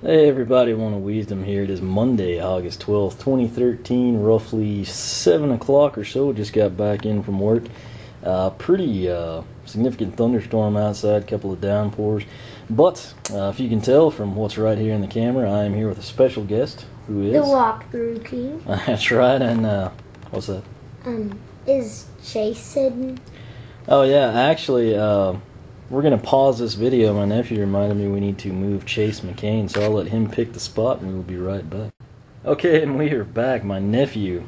Hey everybody, One of Wisdom here. It is Monday, August 12th, 2013, roughly 7 o'clock or so. Just got back in from work. Pretty significant thunderstorm outside, couple of downpours. But if you can tell from what's right here in the camera, I am here with a special guest who is... The walkthrough king. That's right, and what's that? Is Chase hidden? Oh yeah, actually, we're going to pause this video. My nephew reminded me we need to move Chase McCain, so I'll let him pick the spot and we'll be right back. Okay, and we are back. My nephew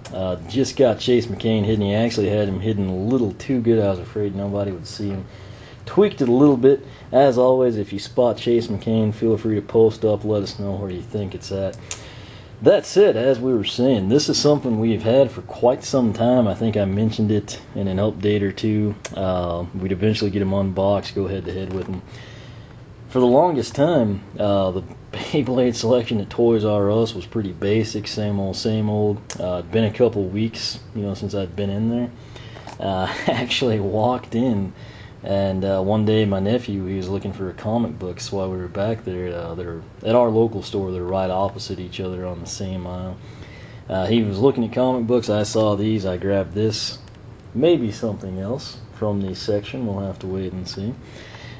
just got Chase McCain hidden. He actually had him hidden a little too good. I was afraid nobody would see him. Tweaked it a little bit. As always, if you spot Chase McCain, feel free to post up, let us know where you think it's at. That said, as we were saying, this is something we've had for quite some time. I think I mentioned it in an update or two. We'd eventually get them unboxed, go head to head with them. For the longest time, the Beyblade selection at Toys R Us was pretty basic, same old, same old. It'd been a couple weeks, since I'd been in there. I actually walked in, and one day my nephew, he was looking for comic books while we were back there. They're at our local store. They're right opposite each other on the same aisle. He was looking at comic books. I saw these. I grabbed this. Maybe something else from the section. We'll have to wait and see.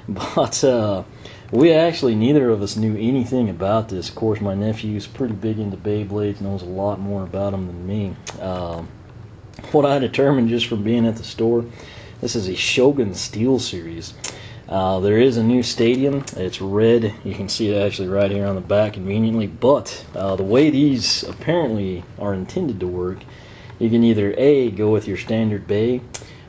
But we actually, neither of us knew anything about this. Of course, my nephew's pretty big into Beyblades, knows a lot more about them than me. What I determined just from being at the store, this is a Shogun Steel series. There is a new stadium. It's red. You can see it actually right here on the back conveniently. But the way these apparently are intended to work, you can either A, go with your standard bay,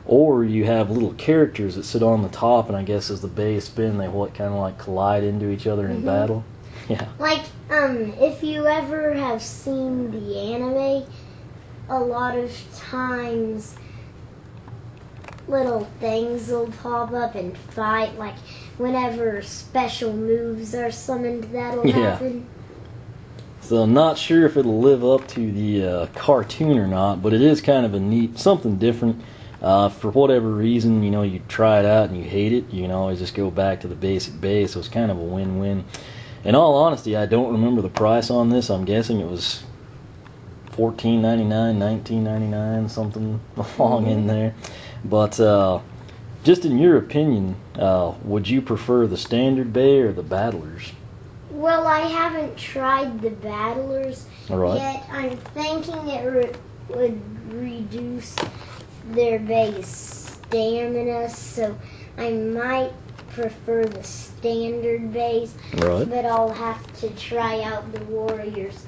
or you have little characters that sit on the top, and I guess as the bays spin, they kind of like collide into each other in battle. Yeah. Like, if you ever have seen the anime, a lot of times little things will pop up and fight, like whenever special moves are summoned, that'll happen. So I'm not sure if it'll live up to the cartoon or not, but it is kind of a neat, something different. For whatever reason, you try it out and you hate it, you can always just go back to the basic base, so it's kind of a win-win. In all honesty, I don't remember the price on this. I'm guessing it was $14.99, $19.99, something along in there. But just in your opinion, would you prefer the standard bay or the battlers? Well, I haven't tried the battlers yet. I'm thinking it would reduce their base stamina, so I might prefer the standard base. Right. But I'll have to try out the warriors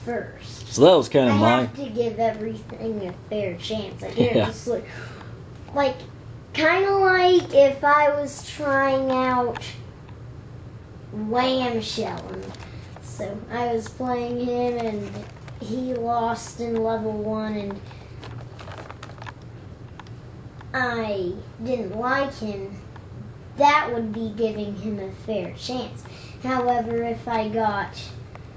first. So that was kind of I have to give everything a fair chance. I can't just like kind of like if I was trying out Wham Shell. So I was playing him and he lost in level 1 and I didn't like him. That would be giving him a fair chance. However, if I got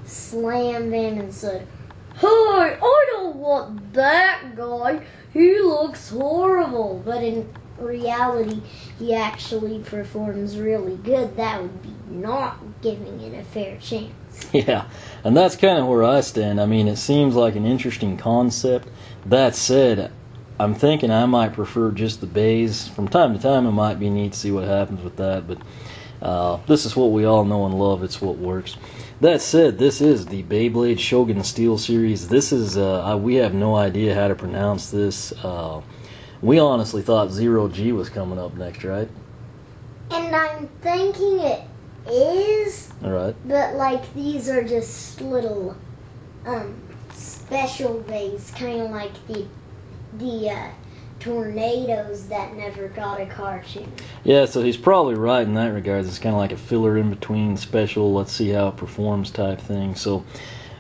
slammed in and said, "Hey, I don't want that guy. He looks horrible," but in reality, he actually performs really good, that would be not giving it a fair chance. Yeah, and that's kind of where I stand. I mean, it seems like an interesting concept. That said, I'm thinking I might prefer just the bays. From time to time, it might be neat to see what happens with that, but this is what we all know and love. It's what works. That said, this is the Beyblade Shogun Steel series. This is, we have no idea how to pronounce this. We honestly thought 0G was coming up next, right? And I'm thinking it is. Alright. But, like, these are just little special bays, kind of like the tornadoes that never got a cartoon. Yeah, so he's probably right in that regard. It's kind of like a filler in between special, let's see how it performs type thing. So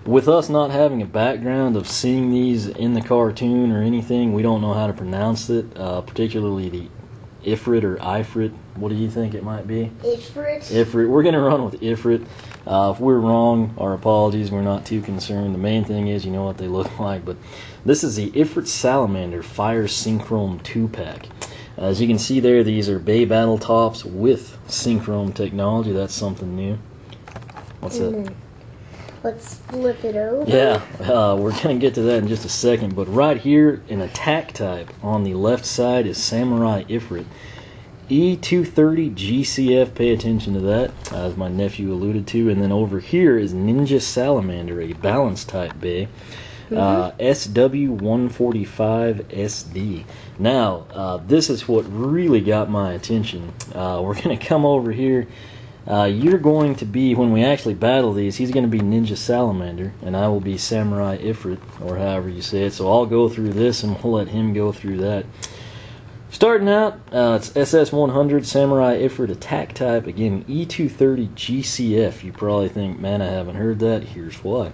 with us not having a background of seeing these in the cartoon or anything, we don't know how to pronounce it, particularly the Ifrit or Ifrit. What do you think it might be? Ifrit. Ifrit. We're going to run with Ifrit. If we're wrong, our apologies. We're not too concerned. The main thing is you know what they look like. But this is the Ifrit Salamander Fire Synchrome 2-pack. As you can see there, these are Bay Battle Tops with Synchrome technology. That's something new. What's that? Let's flip it over. Yeah, we're going to get to that in just a second. But right here, in attack type, on the left side is Samurai Ifrit. E230 GCF, pay attention to that, as my nephew alluded to. And then over here is Ninja Salamander, a balance type bay. SW145 SD. Now, this is what really got my attention. We're going to come over here. You're going to be, when we actually battle these, he's going to be Ninja Salamander, and I will be Samurai Ifrit, or however you say it. So I'll go through this, and we'll let him go through that. Starting out, it's SS100 Samurai Ifrit attack type. Again, E230 GCF. You probably think, man, I haven't heard that. Here's why.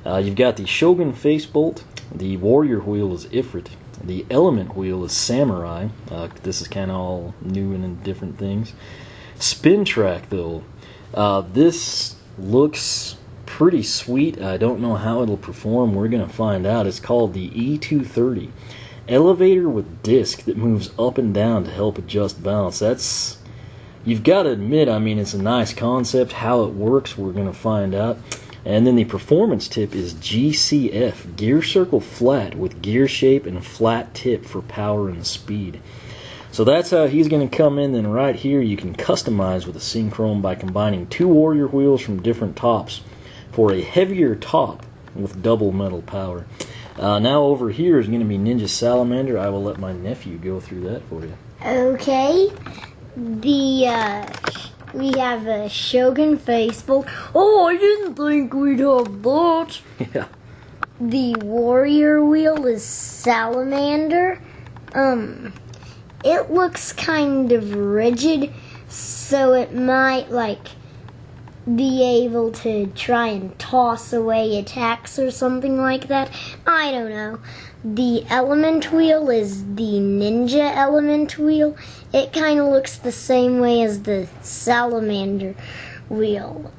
You've got the Shogun face bolt. The warrior wheel is Ifrit. The element wheel is Samurai. This is kind of all new and in different things. Spin track, though. This looks pretty sweet. I don't know how it'll perform. We're going to find out. It's called the E230. Elevator with disc that moves up and down to help adjust balance. You've got to admit, I mean, it's a nice concept. How it works, we're going to find out. And then the performance tip is GCF, gear circle flat with gear shape and flat tip for power and speed. So that's how he's going to come in. Then right here you can customize with a Synchrome by combining two warrior wheels from different tops for a heavier top with double metal power. Now over here is going to be Ninja Salamander. I will let my nephew go through that for you. Okay. We have a Shogun Faithful. Oh, I didn't think we'd have that. Yeah. The warrior wheel is Salamander. It looks kind of rigid, so it might, be able to try and toss away attacks or something like that. I don't know. The element wheel is the Ninja element wheel. It kind of looks the same way as the Salamander wheel.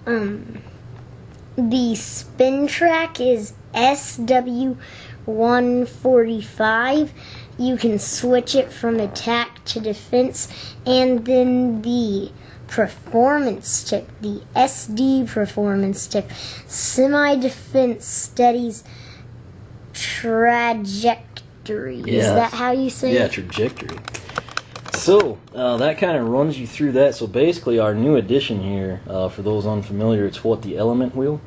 The spin track is SW145. You can switch it from attack to defense. And then the performance tip, the SD performance tip, semi-defense steadies trajectory. Yeah. Is that how you say it? Yeah, trajectory. So, that kind of runs you through that. So basically our new addition here, for those unfamiliar, it's what, the element wheel?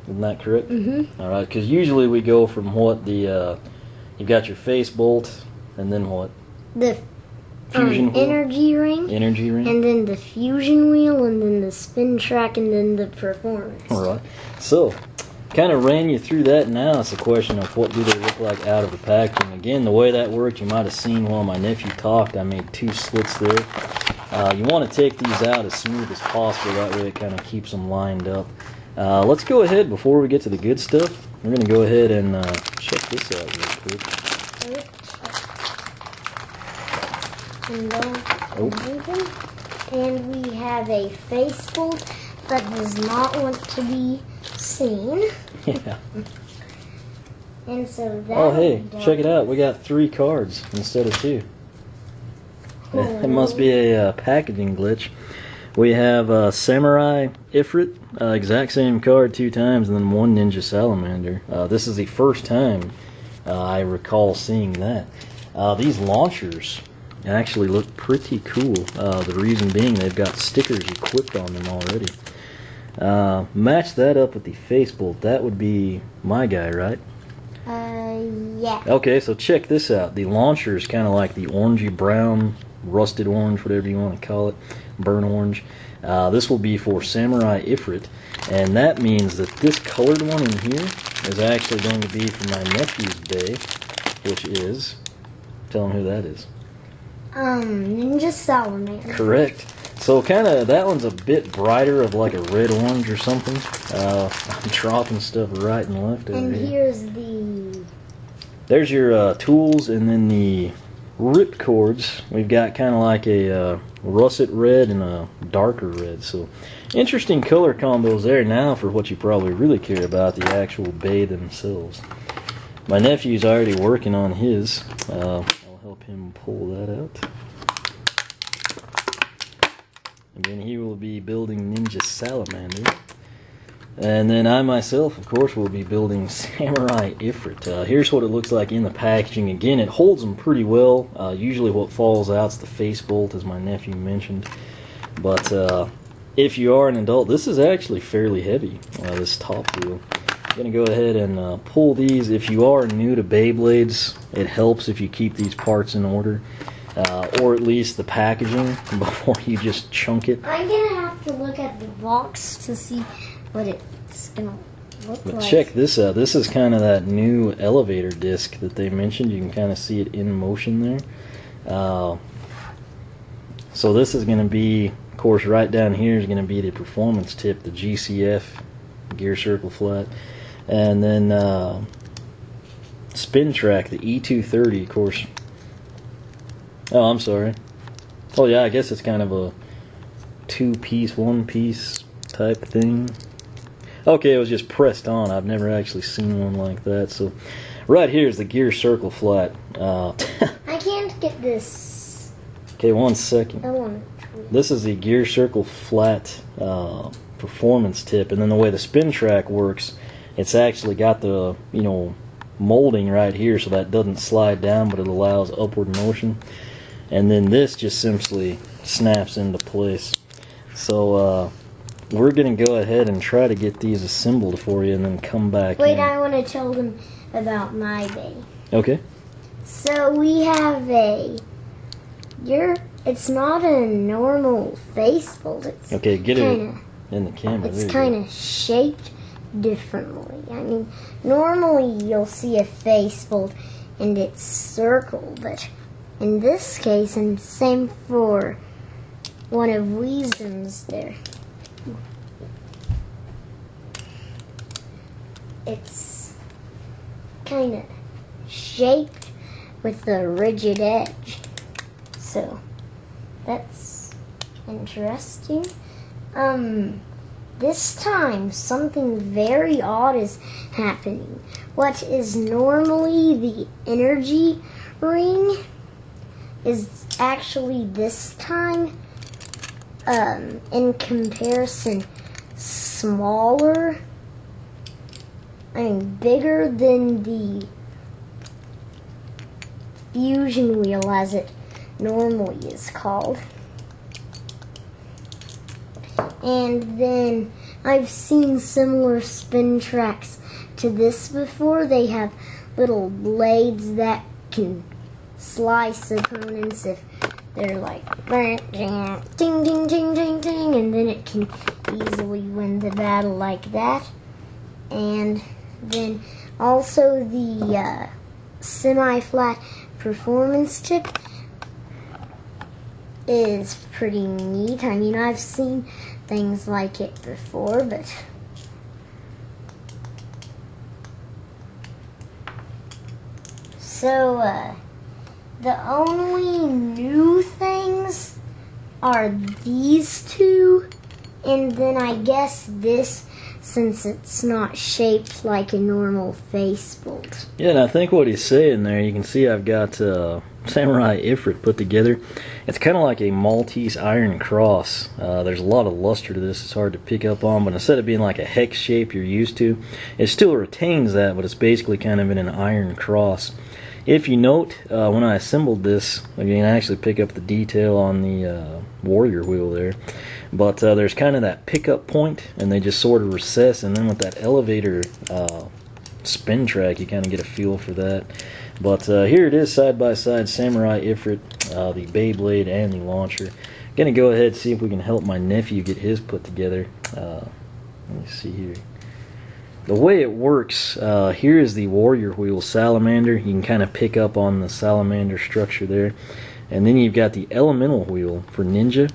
Isn't that correct? Mm-hmm. Alright, because usually we go from what the, you've got your face bolt, and then what? The fusion wheel? Energy ring. Energy ring. And then the fusion wheel, and then the spin track, and then the performance. Alright, so kind of ran you through that. Now it's a question of what do they look like out of the packaging. Again, the way that worked, you might have seen while my nephew talked, I made two slits there. You want to take these out as smooth as possible, that way it kind of keeps them lined up. Let's go ahead, before we get to the good stuff, we're going to go ahead and check this out real quick. And we have a face bolt that does not want to be seen. Yeah. And so that. Oh, hey, check it out. We got 3 cards instead of 2. It must be a packaging glitch. We have Samurai Ifrit, exact same card 2 times, and then 1 Ninja Salamander. This is the first time I recall seeing that. These launchers actually look pretty cool. The reason being they've got stickers equipped on them already. Match that up with the face bolt. That would be my guy, right? Yeah. Okay, so check this out. The launcher is kind of like the orangey brown, rusted orange, whatever you want to call it, burnt orange. This will be for Samurai Ifrit, and that means that this colored one in here is actually going to be for my nephew's bay, which is, tell him who that is. Ninja Salamander. Correct. So kind of, that one's a bit brighter, of like a red orange or something. I'm dropping stuff right and left over and here. here's the... There's your tools, and then the rip cords. We've got kind of like a russet red and a darker red. So interesting color combos there. Now for what you probably really care about, the actual bay themselves. My nephew's already working on his. I'll help him pull that out. Again, he will be building Ninja Salamander. And then I myself, of course, will be building Samurai Ifrit. Here's what it looks like in the packaging. Again, it holds them pretty well. Usually what falls out is the face bolt, as my nephew mentioned. But if you are an adult, this is actually fairly heavy, this top wheel. I'm going to go ahead and pull these. If you are new to Beyblades, it helps if you keep these parts in order. Or at least the packaging before you just chunk it. I'm going to have to look at the box to see what it's going to look But like. check this out. This is kind of that new elevator disc that they mentioned. You can kind of see it in motion there. So this is going to be, of course, right down here is going to be the performance tip, the GCF, gear circle flat. And then spin track, the E230, of course. Oh, I'm sorry. Oh yeah, I guess it's kind of a two-piece, one-piece type thing. Okay, it was just pressed on. I've never actually seen one like that. So right here is the gear circle flat. I can't get this. Okay, 1 second. I want it. This is the gear circle flat performance tip, and then the way the spin track works, it's actually got the molding right here, so that doesn't slide down, but it allows upward motion. And then this just simply snaps into place. So we're going to go ahead and try to get these assembled for you and then come back Wait, in. I want to tell them about my day. Okay. So we have it's not a normal face fold. It's Okay, get kinda, it in the camera. It's kind of shaped differently. I mean, normally you'll see a face fold and it's circle, but in this case, and same for one of Wisdom's there, it's kind of shaped with a rigid edge. So that's interesting. This time something very odd is happening. What is normally the energy ring is actually this time, in comparison, smaller. I mean, bigger than the fusion wheel, as it normally is called. And then I've seen similar spin tracks to this before. They have little blades that can slice opponents if they're like ding ding ding ding ding, and then it can easily win the battle like that. And then also the semi-flat performance tip is pretty neat. I mean, I've seen things like it before, but so the only new things are these two, and then I guess this, since it's not shaped like a normal face bolt. Yeah, and I think what he's saying there, you can see I've got Samurai Ifrit put together. It's kind of like a Maltese iron cross. There's a lot of luster to this. It's hard to pick up on, but instead of being like a hex shape you're used to, it still retains that, but it's basically kind of in an iron cross. If you note, when I assembled this, you can actually pick up the detail on the warrior wheel there. But there's kind of that pickup point, and they just sort of recess, and then with that elevator spin track, you kind of get a feel for that. But here it is, side by side, Samurai Ifrit, the Beyblade, and the launcher. Gonna go ahead and see if we can help my nephew get his put together. Let me see here. The way it works, here is the warrior wheel, Salamander. You can kind of pick up on the Salamander structure there. And then you've got the elemental wheel for Ninja.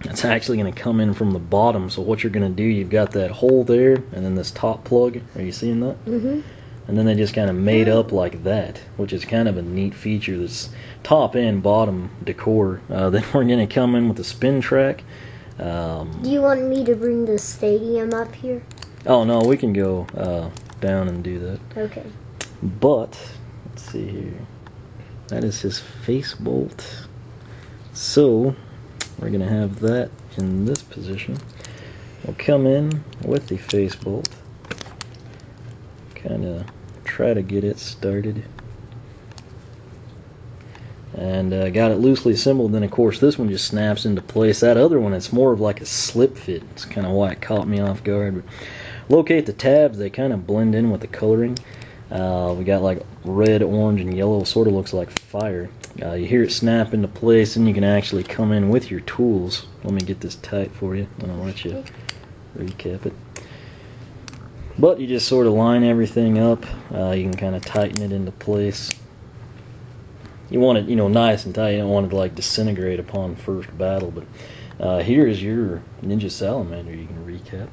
It's actually going to come in from the bottom. So what you're going to do, you've got that hole there, and then this top plug. Are you seeing that? Mm-hmm. And then they just kind of made up like that, which is kind of a neat feature. This top and bottom decor. Then we're going to come in with the spin track. Do you want me to bring the stadium up here? Oh no, we can go down and do that. Okay. But let's see here. That is his face bolt. So we're gonna have that in this position. we'll come in with the face bolt. Kind of try to get it started. And got it loosely assembled. Then of course this one just snaps into place. That other one, it's more of like a slip fit. It's kind of why it caught me off guard. But locate the tabs, they kind of blend in with the coloring. We got like red, orange, and yellow. Sort of looks like fire. You hear it snap into place, and you can actually come in with your tools. Let me get this tight for you, and I'll let you recap it. But you just sort of line everything up. You can kind of tighten it into place. You want it, nice and tight. You don't want it to like disintegrate upon first battle. But here is your Ninja Salamander. You can recap.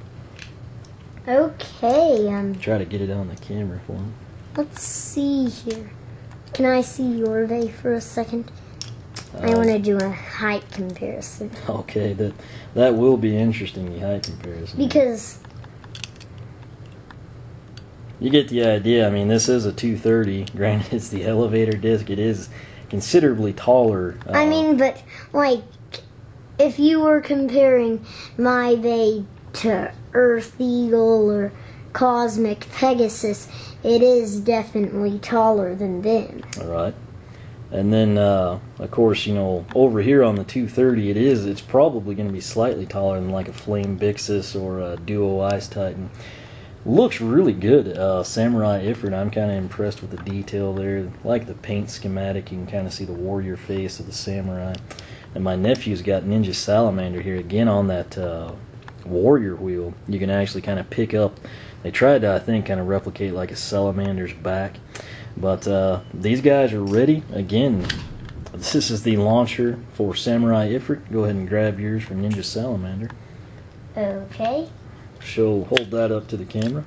Okay. Try to get it on the camera for me. Let's see here. Can I see your day for a second? I want to do a height comparison. Okay, that will be interesting, the height comparison. Because you get the idea. I mean, this is a 230. Granted, it's the elevator disc. It is considerably taller. I mean, but like, if you were comparing my bay to Earth Eagle or Cosmic Pegasus, it is definitely taller than them. All right. And then, of course, over here on the 230, it's probably going to be slightly taller than like a Flame Bixus or a Duo Ice Titan. Looks really good. Samurai Ifrit, I'm kind of impressed with the detail there. Like the paint schematic, you can kind of see the warrior face of the samurai. And my nephew's got Ninja Salamander here again on that warrior wheel. You can actually kind of pick up. They tried to, I think, kind of replicate like a salamander's back. But these guys are ready. Again, this is the launcher for Samurai Ifrit. Go ahead and grab yours for Ninja Salamander. Okay. Hold that up to the camera.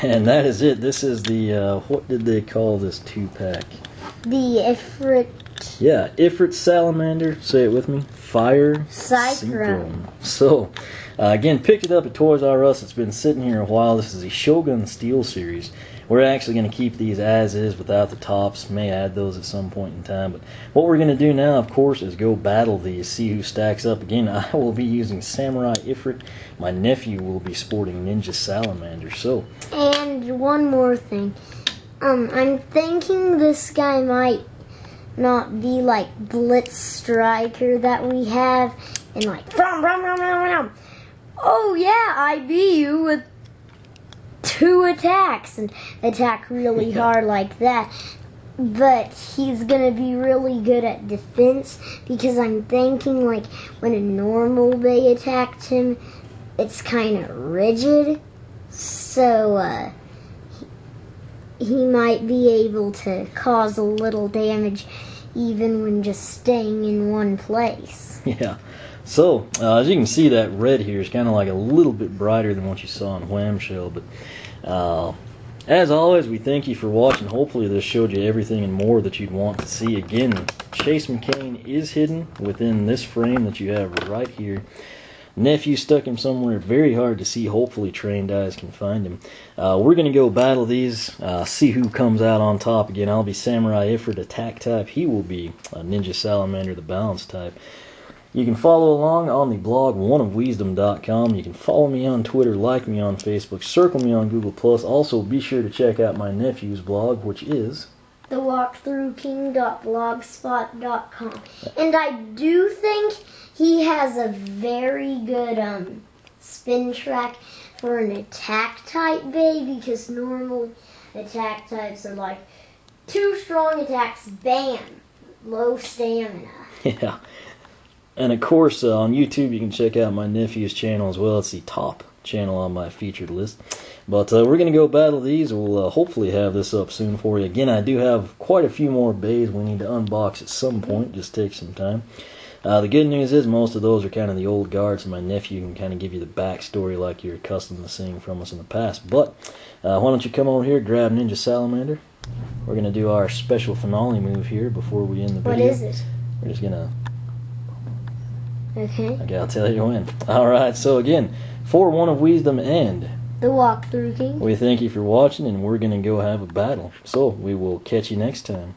And that is it. This is the, what did they call this 2-pack? The Ifrit. Yeah, Ifrit Salamander. Say it with me. Fire Synchrome. So, again, picked it up at Toys R Us. It's been sitting here a while. This is the Shogun Steel series. We're actually going to keep these as is without the tops. May add those at some point in time. But what we're going to do now, of course, is go battle these. See who stacks up. Again, I will be using Samurai Ifrit. My nephew will be sporting Ninja Salamander. So. And one more thing. I'm thinking this guy might not be like Blitz Striker that we have. And like, oh yeah, I beat you with 2 attacks and attack really hard like that. But he's gonna be really good at defense, because I'm thinking like when a normal bay attacked him, it's kind of rigid, so he might be able to cause a little damage even when just staying in one place. Yeah. So, as you can see, that red here is kind of like a little bit brighter than what you saw in Whamshell. But as always, we thank you for watching. Hopefully this showed you everything and more that you'd want to see. Again, Chase McCain is hidden within this frame that you have right here. Nephew stuck him somewhere very hard to see. Hopefully trained eyes can find him. We're going to go battle these, see who comes out on top. Again, I'll be Samurai Ifrit, attack type. He will be Ninja Salamander, the balance type. You can follow along on the blog, oneofwisdom.com. You can follow me on Twitter, like me on Facebook, circle me on Google+. Also, be sure to check out my nephew's blog, which is thewalkthroughking.blogspot.com. And I do think he has a very good spin track for an attack type bay, because normal attack types are like 2 strong attacks, bam, low stamina. Yeah. And of course, on YouTube, you can check out my nephew's channel as well. It's the top channel on my featured list. But we're going to go battle these. We'll hopefully have this up soon for you. Again, I do have quite a few more bays we need to unbox at some point. Just take some time. The good news is most of those are kind of the old guard, so my nephew can kind of give you the backstory like you're accustomed to seeing from us in the past. But why don't you come over here, grab Ninja Salamander. We're going to do our special finale move here before we end the video. What is it? We're just going to... Okay, I'll tell you when. Alright, so again, for One of Wisdom and the Walkthrough King, we thank you for watching, and we're going to go have a battle. So, we will catch you next time.